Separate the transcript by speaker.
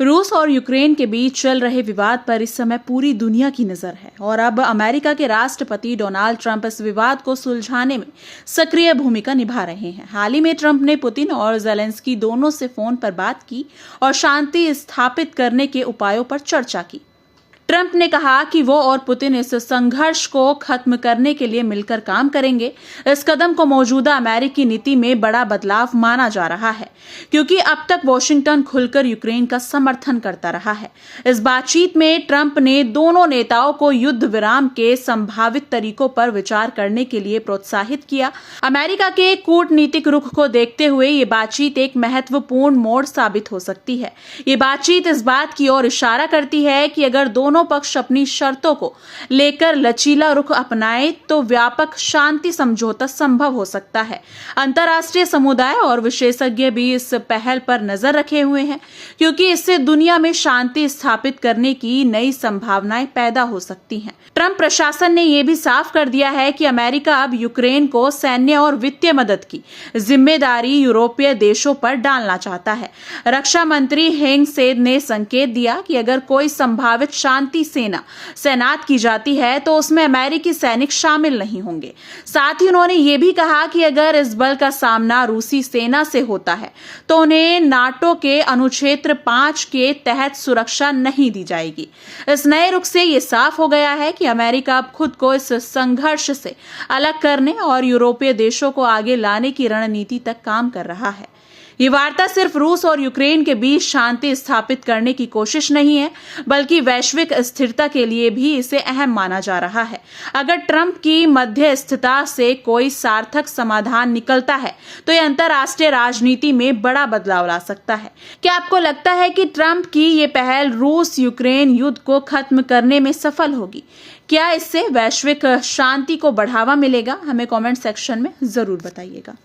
Speaker 1: रूस और यूक्रेन के बीच चल रहे विवाद पर इस समय पूरी दुनिया की नजर है और अब अमेरिका के राष्ट्रपति डोनाल्ड ट्रंप इस विवाद को सुलझाने में सक्रिय भूमिका निभा रहे हैं। हाल ही में ट्रंप ने पुतिन और ज़ेलेंस्की दोनों से फोन पर बात की और शांति स्थापित करने के उपायों पर चर्चा की। ट्रंप ने कहा कि वो और पुतिन इस संघर्ष को खत्म करने के लिए मिलकर काम करेंगे। इस कदम को मौजूदा अमेरिकी नीति में बड़ा बदलाव माना जा रहा है, क्योंकि अब तक वॉशिंगटन खुलकर यूक्रेन का समर्थन करता रहा है। इस बातचीत में ट्रंप ने दोनों नेताओं को युद्ध विराम के संभावित तरीकों पर विचार करने के लिए प्रोत्साहित किया। अमेरिका के कूटनीतिक रुख को देखते हुए ये बातचीत एक महत्वपूर्ण मोड़ साबित हो सकती है। ये बातचीत इस बात की ओर इशारा करती है कि अगर दोनों पक्ष अपनी शर्तों को लेकर लचीला रुख अपनाए तो व्यापक शांति समझौता संभव हो सकता है। अंतर्राष्ट्रीय समुदाय और विशेषज्ञ भी इस पहल पर नजर रखे हुए हैं, क्योंकि इससे दुनिया में शांति स्थापित करने की नई संभावनाएं पैदा हो सकती हैं। ट्रंप प्रशासन ने यह भी साफ कर दिया है कि अमेरिका अब यूक्रेन को सैन्य और वित्तीय मदद की जिम्मेदारी यूरोपीय देशों पर डालना चाहता है। रक्षा मंत्री हेंग सेद ने संकेत दिया कि अगर कोई संभावित शांति सेनात की जाती है तो उसमें अमेरिकी सैनिक शामिल नहीं होंगे। साथ ही उन्होंने ये भी कहा कि अगर इस बल का सामना रूसी सेना से होता है तो उन्हें नाटो के अनुच्छेद 5 के तहत सुरक्षा नहीं दी जाएगी। इस नए रुख से ये साफ हो गया है कि अमेरिका अब खुद को इस संघर्ष से अलग करने और यूरोपीय देशों को आगे लाने की रणनीति तक काम कर रहा है। ये वार्ता सिर्फ रूस और यूक्रेन के बीच शांति स्थापित करने की कोशिश नहीं है, बल्कि वैश्विक स्थिरता के लिए भी इसे अहम माना जा रहा है। अगर ट्रंप की मध्यस्थता से कोई सार्थक समाधान निकलता है तो यह अंतर्राष्ट्रीय राजनीति में बड़ा बदलाव ला सकता है। क्या आपको लगता है कि ट्रंप की ये पहल रूस यूक्रेन युद्ध को खत्म करने में सफल होगी? क्या इससे वैश्विक शांति को बढ़ावा मिलेगा? हमें कमेंट सेक्शन में जरूर बताइएगा।